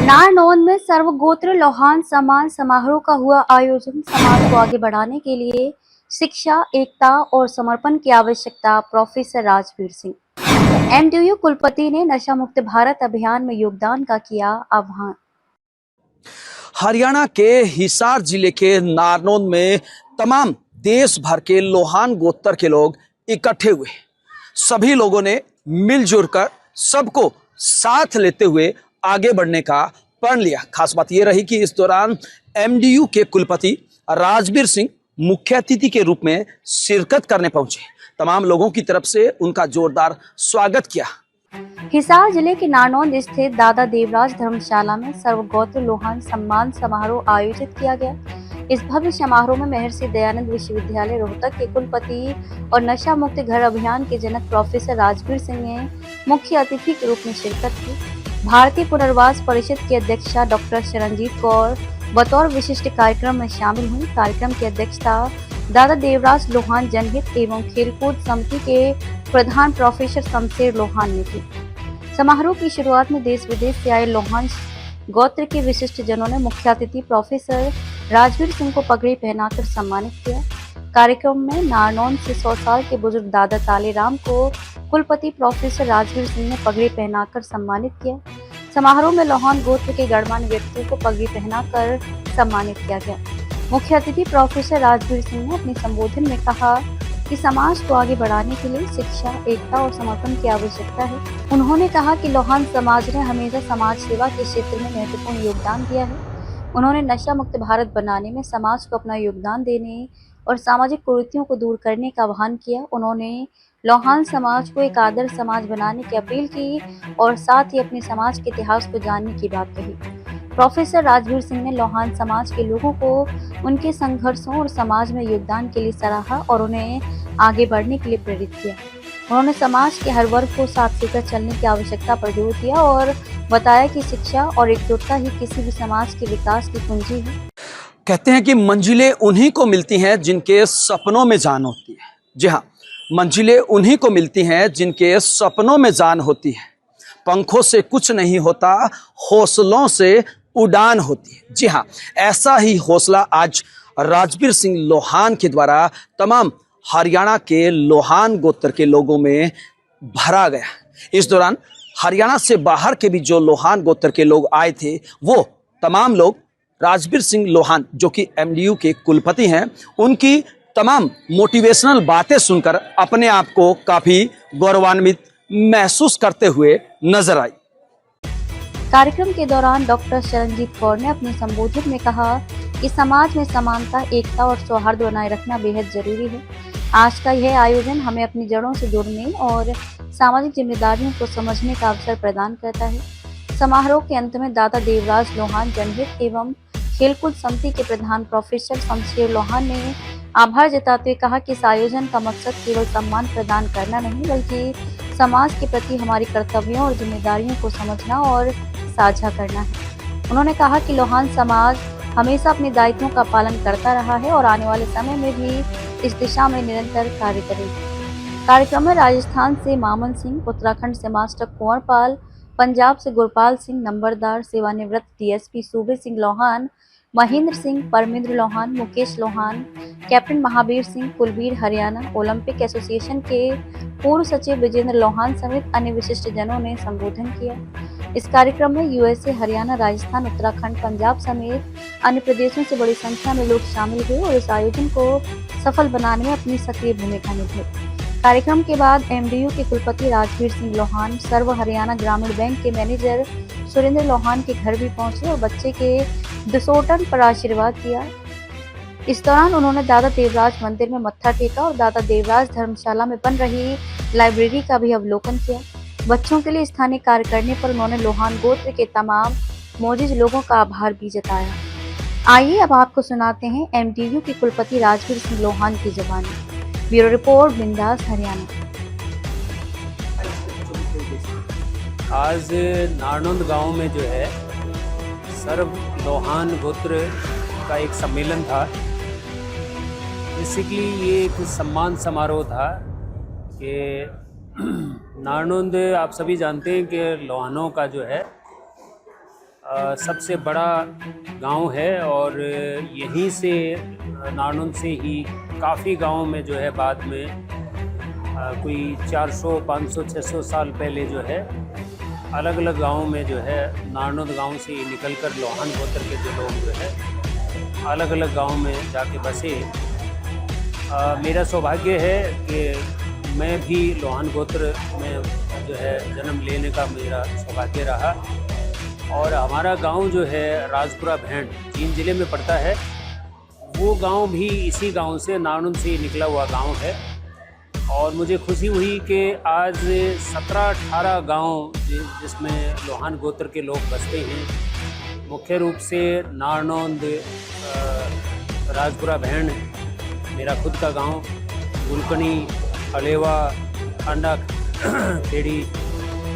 नारनौंद में सर्वगोत्र लोहान सम्मान समारोह का हुआ आयोजन। समाज को आगे बढ़ाने के लिए शिक्षा, एकता और समर्पण की आवश्यकता। प्रोफेसर राजवीर सिंह। एमडीयू कुलपति ने नशा मुक्त भारत अभियान में योगदान का किया आह्वान। हरियाणा के हिसार जिले के नारनौंद में तमाम देश भर के लोहान गोत्र के लोग इकट्ठे हुए। सभी लोगों ने मिलजुल कर सबको साथ लेते हुए आगे बढ़ने का प्रण लिया। खास बात यह रही कि इस दौरान एमडीयू के कुलपति राजवीर सिंह मुख्य अतिथि के रूप में शिरकत करने पहुंचे। तमाम लोगों की तरफ से उनका जोरदार स्वागत किया। हिसार जिले के नारनौंद स्थित दादा देवराज धर्मशाला में सर्वगोत्र लोहान सम्मान समारोह आयोजित किया गया। इस भव्य समारोह में महर्षि दयानंद विश्वविद्यालय रोहतक के कुलपति और नशा मुक्त घर अभियान के जनक प्रोफेसर राजवीर सिंह ने मुख्य अतिथि के रूप में शिरकत की। भारतीय पुनर्वास परिषद की अध्यक्षा डॉक्टर शरणजीत कौर बतौर विशिष्ट कार्यक्रम में शामिल हुई। कार्यक्रम की अध्यक्षता दादा देवराज लोहान जनहित एवं खेलकूद समिति के प्रधान प्रोफेसर शमशेर लोहान ने की। समारोह की शुरुआत में देश विदेश से आए लोहान गोत्र के विशिष्ट जनों ने मुख्य अतिथि प्रोफेसर राजवीर सिंह को पगड़ी पहनाकर सम्मानित किया। कार्यक्रम में नारनौंद से 100 साल के बुजुर्ग दादा तालेराम को कुलपति प्रोफेसर राजवीर सिंह ने पगड़ी पहनाकर सम्मानित किया। समारोह में लोहान गोत्र के गणमान्य व्यक्तियों को पगड़ी पहनाकर सम्मानित किया गया। मुख्य अतिथि प्रोफेसर राजवीर सिंह ने अपने संबोधन में कहा कि समाज को आगे बढ़ाने के लिए शिक्षा, एकता और समर्पण की आवश्यकता है। उन्होंने कहा कि लोहान समाज ने हमेशा समाज सेवा के क्षेत्र में महत्वपूर्ण योगदान दिया है। उन्होंने नशा मुक्त भारत बनाने में समाज को अपना योगदान देने और सामाजिक कुरीतियों को दूर करने का आह्वान किया। उन्होंने लोहान समाज को एक आदर्श समाज बनाने की अपील की और साथ ही अपने समाज के इतिहास को जानने की बात कही। प्रोफेसर राजवीर सिंह ने लोहान समाज के लोगों को उनके संघर्षों और समाज में योगदान के लिए सराहा और उन्हें आगे बढ़ने के लिए प्रेरित किया। उन्होंने समाज के हर वर्ग को साथ लेकर चलने की आवश्यकता पर जोर दिया और बताया कि शिक्षा और एकजुटता ही किसी भी समाज के विकास की कुंजी है। कहते हैं कि मंजिलें उन्हीं को मिलती हैं जिनके सपनों में जान होती है। जी हाँ, मंजिलें उन्हीं को मिलती हैं जिनके सपनों में जान होती है। पंखों से कुछ नहीं होता, हौसलों से उड़ान होती है। जी हाँ, ऐसा ही हौसला आज राजवीर सिंह लोहान के द्वारा तमाम हरियाणा के लोहान गोत्र के लोगों में भरा गया। इस दौरान हरियाणा से बाहर के भी जो लोहान गोत्र के लोग आए थे, वो तमाम लोग राजवीर सिंह लोहान जो कि एमडीयू के कुलपति हैं, उनकी तमाम मोटिवेशनल बातें सुनकर अपने आप को काफी गौरवान्वित महसूस करते हुए नजर आई। कार्यक्रम के दौरान डॉक्टर शरणजीत कौर ने अपने संबोधन में कहा कि समाज में समानता, एकता और सौहार्द बनाए रखना बेहद जरूरी है। आज का यह आयोजन हमें अपनी जड़ों से जुड़ने और सामाजिक जिम्मेदारियों को समझने का अवसर प्रदान करता है। समारोह के अंत में दादा देवराज लोहान जनहित एवं खेलकूद समिति के प्रधान प्रोफेसर शमशेर लोहान ने आभार जताते हुए कहा कि इस आयोजन का मकसद केवल सम्मान प्रदान करना नहीं, बल्कि समाज के प्रति हमारी कर्तव्यों और जिम्मेदारियों को समझना और साझा करना है। उन्होंने कहा कि लोहान समाज हमेशा अपने दायित्वों का पालन करता रहा है और आने वाले समय में भी इस दिशा में निरंतर कार्य करेगा। कार्यक्रम में राजस्थान से मामन सिंह, उत्तराखंड से मास्टर कुंवर पाल, पंजाब से गुरपाल सिंह नंबरदार, सेवानिवृत्त DSP Sube Singh Lohan, Mahendra Singh, Parminder Lohan, Mukesh Lohan, captain Mahavir Singh, Kulbir Haryana Olympic association के पूर्व सचिव विजेंद्र लोहान समेत अन्य विशिष्ट जनों ने संबोधन किया। इस कार्यक्रम में यूएसए, हरियाणा, राजस्थान, उत्तराखंड, पंजाब समेत अन्य प्रदेशों से बड़ी संख्या में लोग शामिल हुए और इस आयोजन को सफल बनाने में अपनी सक्रिय भूमिका निभाई। कार्यक्रम के बाद एमडीयू के कुलपति राजवीर सिंह लोहान सर्व हरियाणा ग्रामीण बैंक के मैनेजर सुरेंद्र लोहान के घर भी पहुंचे और बच्चे के दुसोटन पर आशीर्वाद दिया। इस दौरान उन्होंने दादा देवराज मंदिर में मत्था टेका और दादा देवराज धर्मशाला में बन रही लाइब्रेरी का भी अवलोकन किया। बच्चों के लिए स्थानीय कार्य करने पर उन्होंने लोहान गोत्र के तमाम मौजूद लोगों का आभार भी जताया। आइए अब आपको सुनाते हैं एमडीयू के कुलपति राजवीर सिंह लोहान की जुबानी। ब्यूरो रिपोर्ट, बिंदास, हरियाणा। आज नारनौंद गांव में जो है सर्व लोहान गोत्र का एक सम्मेलन था। बेसिकली ये एक सम्मान समारोह था कि नारनौंद आप सभी जानते हैं कि लोहानों का जो है सबसे बड़ा गांव है और यहीं से नारनौंद से ही काफ़ी गांव में जो है बाद में कोई 400, 500, 600 साल पहले जो है अलग अलग गांव में जो है नारनौंद गांव से निकलकर लोहान गोत्र के जो लोग जो है अलग अलग गांव में जाके बसे। मेरा सौभाग्य है कि मैं भी लोहान गोत्र में जो है जन्म लेने का मेरा सौभाग्य रहा और हमारा गांव जो है राजपुरा भेंड जींद जिले में पड़ता है। वो गांव भी इसी गांव से नारनौंद से निकला हुआ गांव है और मुझे खुशी हुई कि आज 17-18 गांव जिसमें लोहान गोत्र के लोग बसते हैं, मुख्य रूप से नारनौंद, राजपुरा भेंड, मेरा खुद का गांव, गुलकनी, अलेवा, अंडा खेड़ी,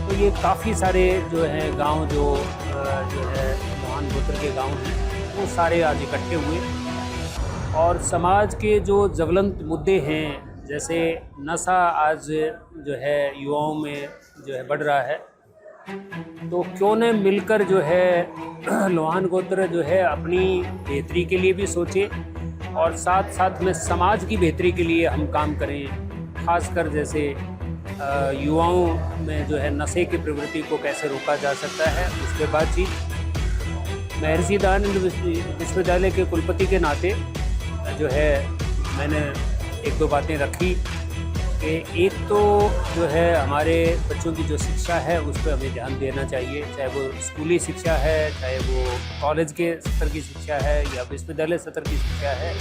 तो ये काफ़ी सारे जो है गांव जो है लोहान गोत्र के गांव हैं, वो सारे आज इकट्ठे हुए और समाज के जो ज्वलंत मुद्दे हैं जैसे नशा आज जो है युवाओं में जो है बढ़ रहा है, तो क्यों न मिलकर जो है लोहान गोत्र जो है अपनी बेहतरी के लिए भी सोचे और साथ साथ में समाज की बेहतरी के लिए हम काम करें। खासकर जैसे युवाओं में जो है नशे की प्रवृत्ति को कैसे रोका जा सकता है, उस पर बातचीत। महर्षि दयानंद विश्वविद्यालय के कुलपति के नाते जो है मैंने एक दो बातें रखी कि एक तो जो है हमारे बच्चों की जो शिक्षा है उस पर हमें ध्यान देना चाहिए, चाहे वो स्कूली शिक्षा है, चाहे वो कॉलेज के स्तर की शिक्षा है या विश्वविद्यालय स्तर की शिक्षा है,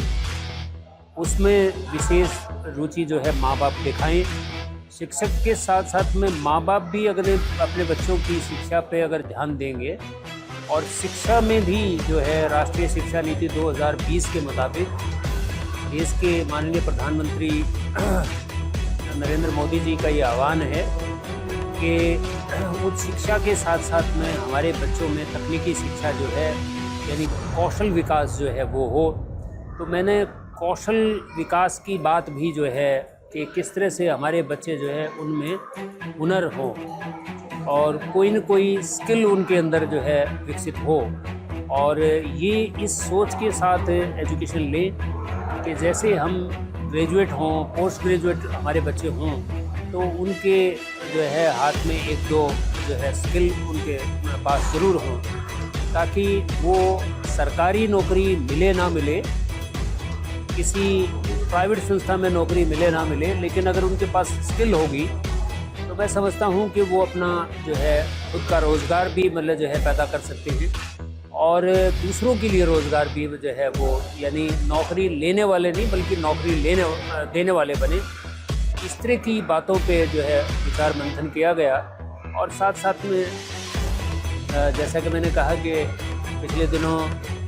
उसमें विशेष रुचि जो है माँ बाप दिखाएं। शिक्षक के साथ साथ में माँ बाप भी अगर अपने बच्चों की शिक्षा पे अगर ध्यान देंगे और शिक्षा में भी जो है राष्ट्रीय शिक्षा नीति 2020 के मुताबिक देश के माननीय प्रधानमंत्री नरेंद्र मोदी जी का ये आह्वान है कि उच्च शिक्षा के साथ साथ में हमारे बच्चों में तकनीकी शिक्षा जो है यानी कौशल विकास जो है वो हो। तो मैंने कौशल विकास की बात भी जो है कि किस तरह से हमारे बच्चे जो है उनमें हुनर हो और कोई न कोई स्किल उनके अंदर जो है विकसित हो और ये इस सोच के साथ एजुकेशन लें कि जैसे हम ग्रेजुएट हों, पोस्ट ग्रेजुएट हमारे बच्चे हों तो उनके जो है हाथ में एक दो जो है स्किल उनके पास ज़रूर हों ताकि वो सरकारी नौकरी मिले ना मिले, किसी प्राइवेट संस्था में नौकरी मिले ना मिले, लेकिन अगर उनके पास स्किल होगी तो मैं समझता हूँ कि वो अपना जो है खुद का रोज़गार भी मतलब जो है पैदा कर सकते हैं और दूसरों के लिए रोज़गार भी जो है वो यानी नौकरी लेने वाले नहीं बल्कि नौकरी देने वाले बने। इस तरह की बातों पे जो है विचार मंथन किया गया और साथ साथ में जैसा कि मैंने कहा कि पिछले दिनों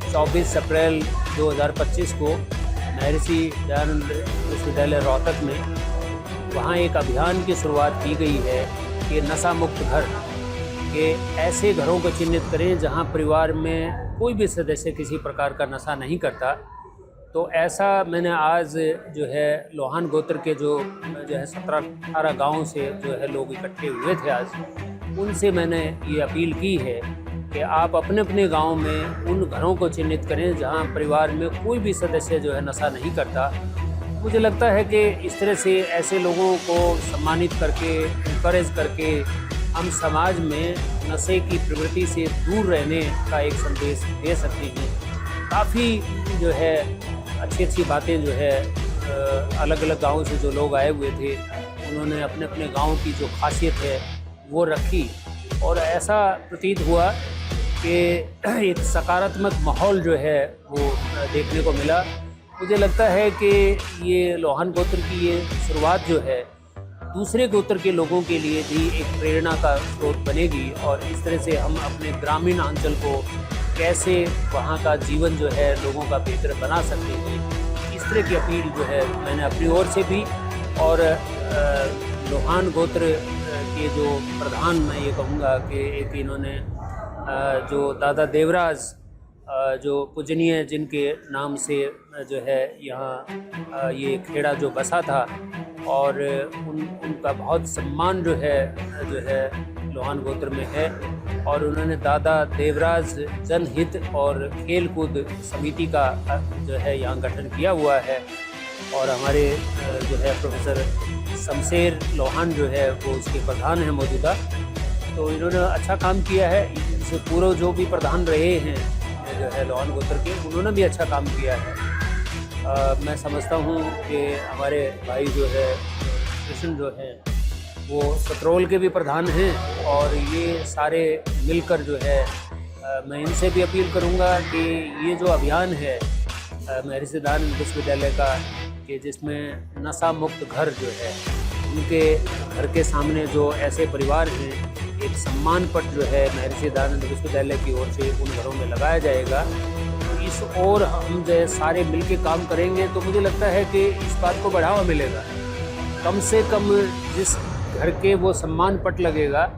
24 अप्रैल 2025 को महर्षि दयानंद विश्वविद्यालय रोहतक में वहाँ एक अभियान की शुरुआत की गई है कि नशा मुक्त घर कि ऐसे घरों को चिन्हित करें जहां परिवार में कोई भी सदस्य किसी प्रकार का नशा नहीं करता। तो ऐसा मैंने आज जो है लोहान गोत्र के जो है 17-18 गाँव से जो है लोग इकट्ठे हुए थे आज, उनसे मैंने ये अपील की है कि आप अपने अपने गांव में उन घरों को चिन्हित करें जहां परिवार में कोई भी सदस्य जो है नशा नहीं करता। मुझे लगता है कि इस तरह से ऐसे लोगों को सम्मानित करके इनकरेज करके हम समाज में नशे की प्रवृत्ति से दूर रहने का एक संदेश दे सकते हैं। काफ़ी जो है अच्छी अच्छी बातें जो है अलग अलग गाँव से जो लोग आए हुए थे उन्होंने अपने अपने गाँव की जो खासियत है वो रखी और ऐसा प्रतीत हुआ कि एक सकारात्मक माहौल जो है वो देखने को मिला। मुझे लगता है कि ये लोहान गोत्र की ये शुरुआत जो है दूसरे गोत्र के लोगों के लिए भी एक प्रेरणा का स्रोत बनेगी और इस तरह से हम अपने ग्रामीण अंचल को कैसे वहाँ का जीवन जो है लोगों का बेहतर बना सकते हैं, इस तरह की अपील जो है मैंने अपनी ओर से भी और लोहान गोत्र के जो प्रधान मैं ये कहूँगा कि एक इन्होंने जो दादा देवराज जो पूजनीय जिनके नाम से जो है यहाँ ये खेड़ा जो बसा था और उनका बहुत सम्मान जो है लोहान गोत्र में है और उन्होंने दादा देवराज जनहित और खेल कूद समिति का जो है यहाँ गठन किया हुआ है। और हमारे जो है प्रोफेसर शमशेर लोहान जो है वो उसके प्रधान हैं मौजूदा। तो इन्होंने अच्छा काम किया है। इससे पूर्व जो भी प्रधान रहे हैं जो है लोहान गोत्र के, उन्होंने भी अच्छा काम किया है। मैं समझता हूँ कि हमारे भाई जो है कृष्ण जो है वो सतरौल के भी प्रधान हैं और ये सारे मिलकर जो है मैं इनसे भी अपील करूँगा कि ये जो अभियान है महर्षि दयानंद विश्वविद्यालय का, कि जिसमें नशा मुक्त घर जो है उनके घर के सामने जो ऐसे परिवार हैं, एक सम्मान पट जो है महर्षि दयानंद विश्वविद्यालय की ओर से उन घरों में लगाया जाएगा। इस और हम जो है सारे मिलके काम करेंगे तो मुझे लगता है कि इस बात को बढ़ावा मिलेगा। कम से कम जिस घर के वो सम्मान पट लगेगा,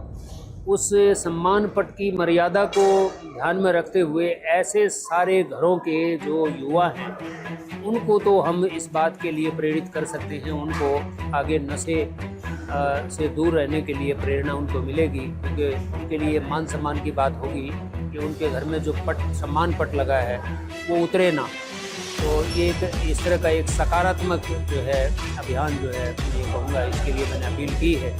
उस सम्मान पट की मर्यादा को ध्यान में रखते हुए ऐसे सारे घरों के जो युवा हैं उनको तो हम इस बात के लिए प्रेरित कर सकते हैं, उनको आगे नशे से दूर रहने के लिए प्रेरणा उनको मिलेगी, क्योंकि उनके लिए मान सम्मान की बात होगी कि उनके घर में जो सम्मान पट लगा है वो उतरे ना। तो ये एक इस तरह का एक सकारात्मक जो है अभियान जो है मैं कहूँगा, इसके लिए मैंने अपील की है।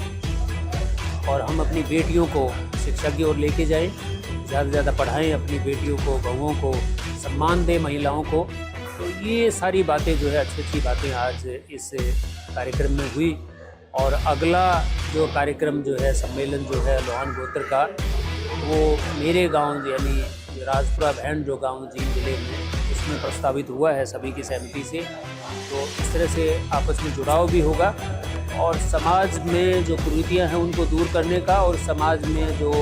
और हम अपनी बेटियों को शिक्षा की ओर लेके जाएं, ज़्यादा से ज़्यादा पढ़ाएं अपनी बेटियों को, बहुओं को, सम्मान दें महिलाओं को। तो ये सारी बातें जो है अच्छी अच्छी बातें आज इस कार्यक्रम में हुई। और अगला जो कार्यक्रम जो है सम्मेलन जो है लोहान गोत्र का, वो मेरे गांव यानी राजपुरा भैंड जो गांव जींद जिले में, उसमें प्रस्तावित हुआ है सभी की सहमति से। तो इस तरह से आपस में जुड़ाव भी होगा और समाज में जो कुरीतियाँ हैं उनको दूर करने का, और समाज में जो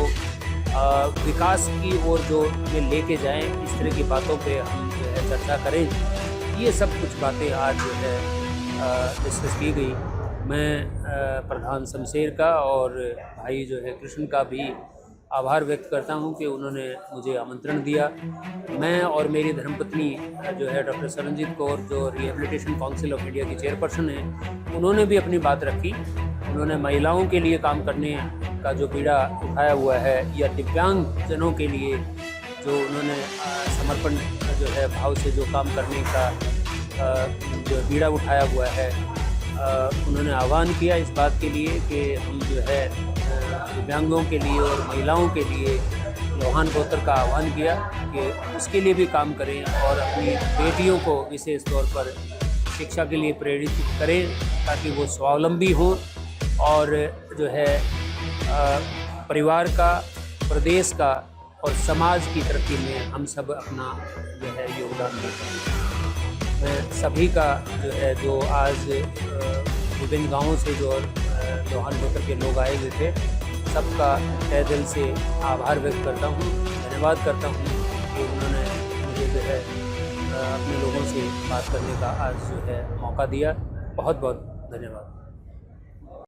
विकास की ओर जो ये लेके जाएं, इस तरह की बातों पे हम जो है चर्चा करें। ये सब कुछ बातें आज जो है डिस्कस की गई। मैं प्रधान शमशेर का और भाई जो है कृष्ण का भी आभार व्यक्त करता हूं कि उन्होंने मुझे आमंत्रण दिया। मैं और मेरी धर्मपत्नी जो है डॉक्टर शरणजीत कौर, जो रिहेबिलिटेशन काउंसिल ऑफ इंडिया की चेयरपर्सन हैं, उन्होंने भी अपनी बात रखी। उन्होंने महिलाओं के लिए काम करने का जो बीड़ा उठाया हुआ है, या दिव्यांग जनों के लिए जो उन्होंने समर्पण जो है भाव से जो काम करने का जो बीड़ा उठाया हुआ है, उन्होंने आह्वान किया इस बात के लिए कि हम जो है दिव्यांगों के लिए और महिलाओं के लिए लोहान गोत्र का आह्वान किया कि उसके लिए भी काम करें और अपनी बेटियों को विशेष तौर पर शिक्षा के लिए प्रेरित करें, ताकि वो स्वावलंबी हों और जो है परिवार का, प्रदेश का और समाज की तरक्की में हम सब अपना जो है योगदान दें। मैं सभी का जो है, जो आज विभिन्न गाँवों से जो लोहान गोत्र के लोग आए हुए थे, सबका तहे दिल से आभार व्यक्त करता हूँ, धन्यवाद करता हूँ कि उन्होंने मुझे जो है अपने लोगों से बात करने का आज जो है मौका दिया। बहुत बहुत धन्यवाद।